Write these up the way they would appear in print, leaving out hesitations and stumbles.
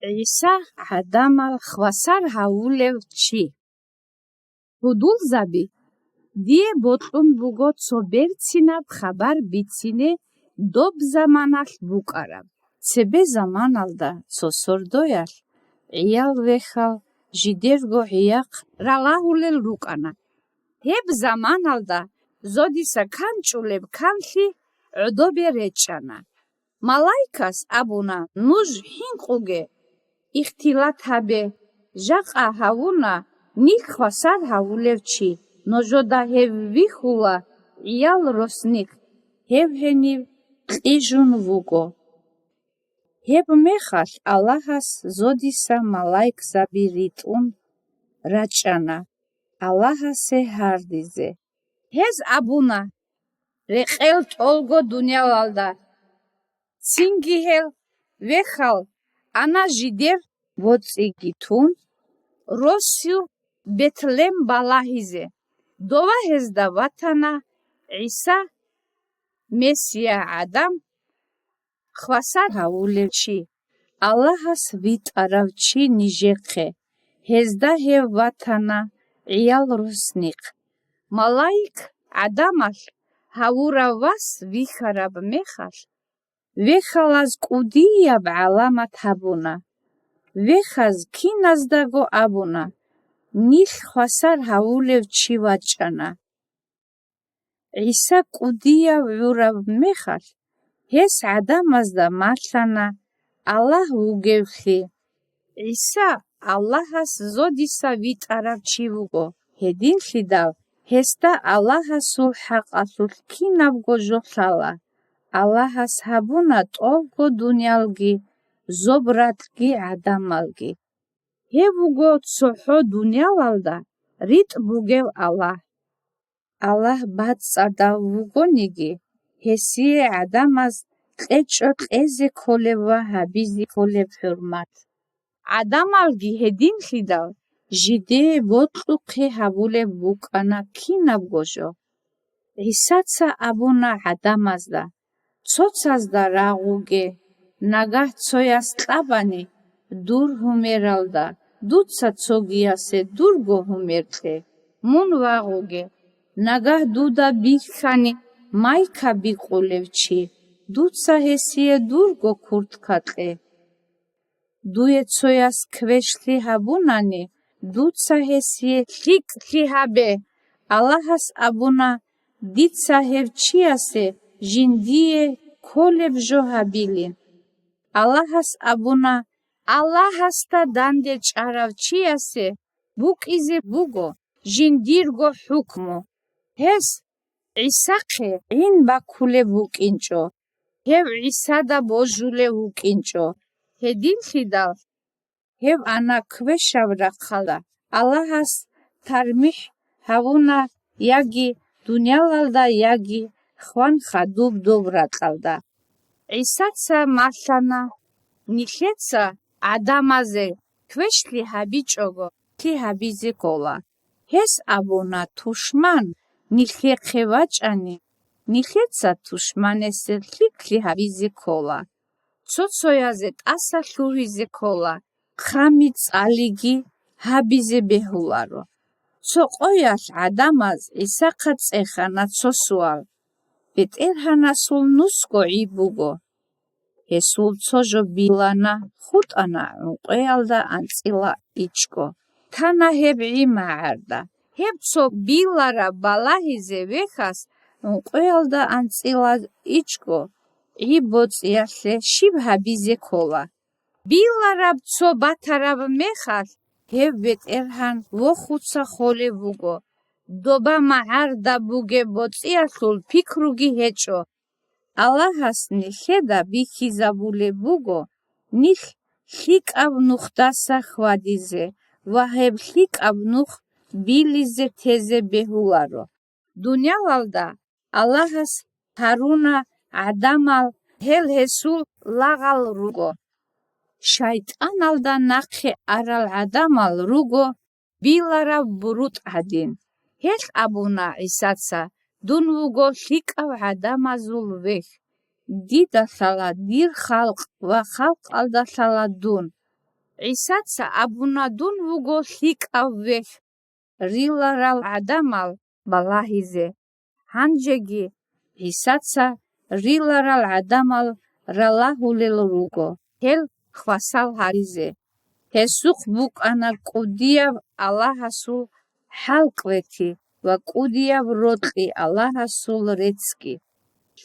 ისა ადამალ ხვასარ ჰაულევჩი. ჰუდულზაბი დიე ბოტყუნ ბუგო ცობერცინაბ ხაბარ ბიცინე დობ ზამანალ ბუკარაბ. ცებე ზამანალდა ცოსორდოյალ იალ ვეხალ ჟიდერგო იაყ რალაჰულელ რუკანა. ჰებ ზამანალდა ზოდისა ქანჭულებ ქანლი ოდობე რეჭანა. მალაიკას აბუნა ნუჟ ჰინყუგე იხთილათაბე ჟაყა ჰავუნა ნიხ ხვასარ ჰაულევჩი ნოჟოდა ჰევ ვიხულა იალ როსნიხ ჰევ ჰენივ ყიჟუნ ვუგო. ჰებ მეხალ ალაჰას ზოდისა მალაიკ ზაბი რიტუნ რაჭანა ალაჰასე ჰარდიზე. ჰეზ აბუნა რეყელ ტოლგო დუნიავალდა ცინგიჰელ ვეხალ ანა ჟიდერ ვოწიგითუნ როსიუ ბეთლემ ბალაჰიზე დოვა ჰეზდა ვათანა ისა მესია ადამ ხვასარ ჰაულევჩი ალაჰას ვიტარავჩი ნიჟეხე ჰეზდა ჰევ ვათანა იალ რუსნიყ. მალაიკ ადამალ ჰაურავას ვიხარაბ მეხალ ვეხალაზ კუდიაბ ალამათ აბუნა ვეხაზ ქინაზდაგო აბუნა ნიხ ხვასარ ჰაულევჩი ვაჭანა. ისა კუდია ვურავ მეხალ ჰეს ადამაზდა მართლანა ალაჰ უგევხი. ისა ალაჰას ზოდისა ვიტარავჩი ვუგო ჰედინხიდავ ჰესდა ალაჰასულ ჰაყასულ ქინავგო ჟოხალა ალაჰას ჰაბუნა ტოლგო დუნიალგი ზობრატგი ადამალგი. ჰევუგო ცოჰო დუნიავალდა რიტ ბუგევ ალაჰ. ალაჰ ბაწადა ვუგონიგი ჰესიე ადამაზ ყეჭო ყეზე ქოლევა ჰაბიზი ქოლებ ჰურმათ. ადამალგი ჰედინხიდავ ჟიდე ბოტყუყი ჰაბულებ ვუკანა ქინავგოჟო. ისაცა აბუნა ადამაზდა ცოცაზდა რაღუგე ნაგահ ცოյას ტაბანი დურ ჰუმერალდა დუცა ცოგიასე დურგო ჰუმერტე მუნ ვაღუგე ნაგահ დუდა ბიხანი მაიკა ბიყულევჩი დუცა ჰესიე დურგო ქურთკატე დუე ცოյას ქვეშლი ჰაბუნანი დუცა ჰესიე ლიკლი ჰაბე ალაჰას აბუნა დიცა ჰევჩიასე ჟინდიე ქოლებ ჟოჰაბილი. ალაჰას აბუნა ალაჰასთა დანდე ჭარავჩიასე ბუკიზე ბუგო ჟინდირგო ჰუკმუ. ჰეს ისაყე ინ ბაქულე ბუკინჭო ჰევ ისადა ბოჟულე ვუკინჭო ჰედინხიდავ ჰევ ანა ქვეშავრა ხალა ალაჰას თარმიჰ ჰავუნა იაგი დუნიავალდა იაგი ხვან ხადუბ დობრატალდა. ისაცა მართლანა ნიხეცა ადამაზე ქვეშლი ჰაბიჭოგო თი ჰაბიზე კოლა. ჰეს აბუნა თუშმან ნიხეხე ვაჭანი ნიხეცა თუშმანესე ლიქლი ჰაბიზე კოლა. ცოცოյაზე ტასა ლუჰიზე კოლა ხამი წალიგი ჰაბიზე ბეჰულარო. ცოყოյალ ადამაზ ისახა წეხანა ცოსუალ ბეტერჰანასულ ნუსკო იბუგო. ჰესულ ცოჟო ბილანა ხუტანა უყეალდა ანწილა იჭკო თანა ჰებ იმაარდა. ჰებ ცო ბილარა ბალაჰიზე ვეხას უყეალდა ანწილა იჭკო იბოწიახლე შიბ ჰაბიზე კოლა. ბილარაბ ცო ბათარაბ მეხალ ჰებ ბეტერჰან ვოხუცა ხოლე ვუგო დობა მაარდა ბუგე ბოწიახლულ ფიქრუგი ჰეჭო. ალაჰას ნიხედა ბიხიზაბულე ბუგო ნიხ ლიკავ ნუხდასა ხვადიზე ვაჰებ ლიკავ ნუხ ბილიზე თეზე ბეჰულარო. დუნიავალდა ალაჰას თარუნა ადამალ ჰელ ჰესულ ლაღალ რუგო. შაიტანალდა ნახე არალ ადამალ რუგო ბილარა ბრუტ ადინ. ჰელ აბუნა ისაცა დუნ ვუგო ლიკავ ადამაზულ ვეხ დიდა სალა დირ ხალყ ვა ხალყ ალდა სალა დუნ ისაცა აბუნადუნ ვუგო ლიკავვე რილარალ ადამალ ბალაჰიზე ჰანჯეგი ისაცა რილარალ ადამალ რალაჰულელ რუგო ჰელ ხვასალ ჰარიზე ჰესუხ ბუკანა კუდიავ ალაჰასულ ჰალკვეთი ვა კუდიავ როტყი ალაჰასულ რეცკი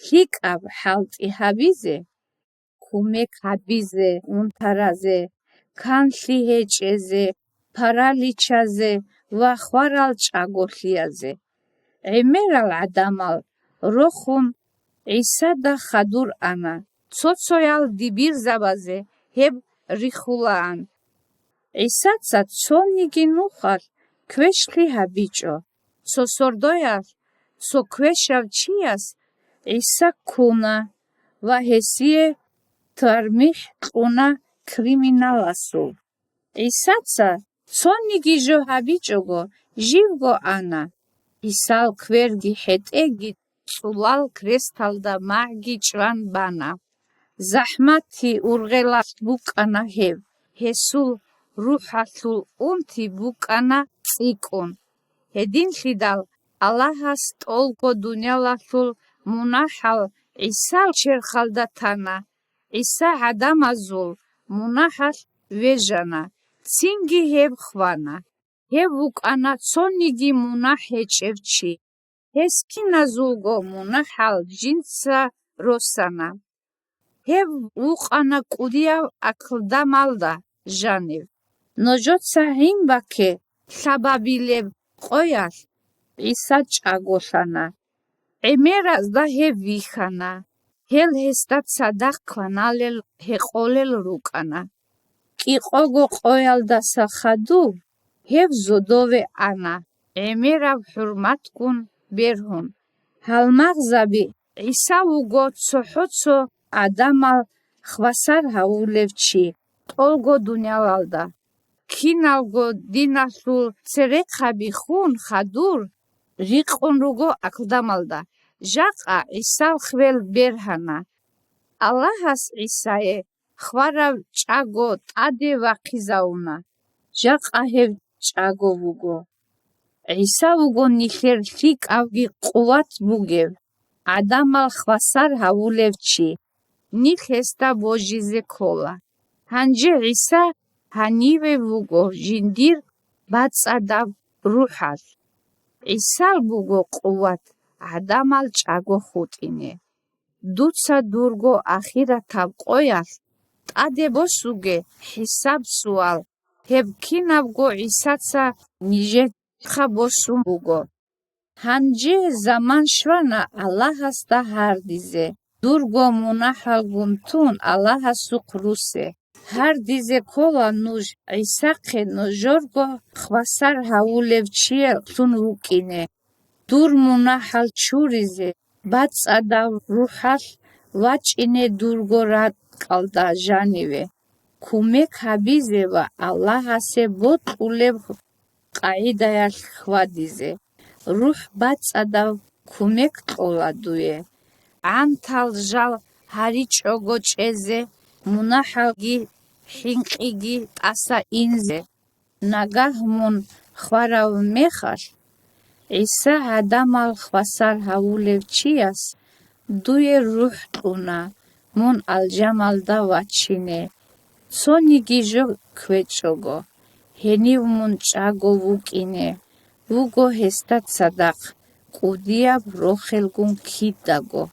ლიკავ ჰალტი ჰაბიზე ქუმეკ ჰაბიზე უნთარაზე ქანლი ჰეჭეზე ფარალიჩაზე ვა ხვარალ ჭაგოხლიაზე ემერალ ადამალ როხუმ ისადა ხადურ ანა ცოცოյალ დიბირზაბაზე ჰებ რიხულაან ისაცა ცონიგი ნუხალ ქვეშლი ჰაბიჭო ცოსორდოյალ ცო ქვეშავ ჩიას ისა ქუნა ვა ჰესიე თარმიხ ყუნა კრიმინალასუ ისაცა ცონიგი ჟო ჰაბიჭოგო ჟივგო ანა ისალ ქვერგი ჰეტეგი წულალ კრესტალდა მაგი ჭვან ბანა ზაჰმათი ურღელას ბუკანა ჰევ ჰესულ რუჰასულ უნთი ბუკანა წიკუნ ჰედინშიდალ ალაჰას ტოლგო დუნიალასულ მუნაჰალ ისალ ჩერხალდა თანა ისა ადამაზულ მუნაჰალ ვეჟანა ცინგი ჰევ ხვანა ჰევ უკანა ცონიგი მუნაჰ ჰეჭევჩი ჰესკინაზულგო მუნაჰალ ჯინსა როსანა ჰევ უყანა კუდიავ აკლდამალდა ჟანევ ნოჯოცა ჰიმბაქე საბაბილევ ყოյალ ისა ჭაგოშანა ემერას და ჰევ ვიხანა ჰელ ჰესტად სადახვანალელ ჰეყოლელ რუკანა კიყოგო ყოյალ და სახადუ ჰევ ზოდოვე ანა ემერავ ჰურმატკუნ ბერჰუნ ჰალმაღზაბი ისა უგო ცოჰოცო ადამალ ხვასარ ჰაულევჩი ტოლგო დუნიავალდა ქინალგო დინასულ ცერეხაბი ხუნ ხადურ რიყუნ რუგო აკლდამალდა ჟაყა ისალ ხվել ბერჰანა ალაჰას ისაე ხვარავ ჭაგო ტადე ვახიზაუნა ჟაყა ჰევ ჭაგო ვუგო ისა უგო ნიხერ ლიკავგი ყუვათ ბუგევ ადამალ ხვასარ ჰაულევჩი ნიხესტა ბოჟიზე ქოლა ჰანჯე ისა ჰანივე ვუგო ჟინდირ ბაწადა რუჰალ ისალ ბუგო ყუვათ ადამალ ჭაგო ხუტინე დუცა დურგო ახირათავ ყოյალ ტადე ბოსუგე ჰისაბ სუალ ჰებ ქინავგო ისაცა ნიჟე ხაბოსუ ბუგო ჰანჯე ზამან შვანა ალაჰას და ჰარდიზე დურგო მუნაჰალ გუნთუნ ალაჰასუ ყრუსე ჰარდიზე ქოლა ნუჟ ისახე ნოჟორგო ხვასარ ჰაულევჩიე თუნ უკინე დურ მუნაჰალ ჩურიზე ბაწადა რუჰალ ვაჭინე დურგო რატყალდა ჟანივე ქუმეკ ჰაბიზევა ალაჰასე ბოტულევ ყაიდაЯლ ხვადიზე რუჰ ბაწადა ქუმეკ ყოლადუე ანთალ ჟალ ჰარიჭოგო ჭეზე მუნაჰალგი ჰინყიგი ტასა ინზე ნაგაჰმუნ ხვარავ მეხალ ისა ადამალ ხვასარ ჰაულევჩიას დუე რუჰ ტუნა მუნ ალჯამალდა ვაჩინე ცონიგი ჟო ქვეჭოგო ჰენივ მუნ ჭაგო ვუკინე ვუგო ჰესტად სადახ ყუდია ბროხელგუნ ქიდაგო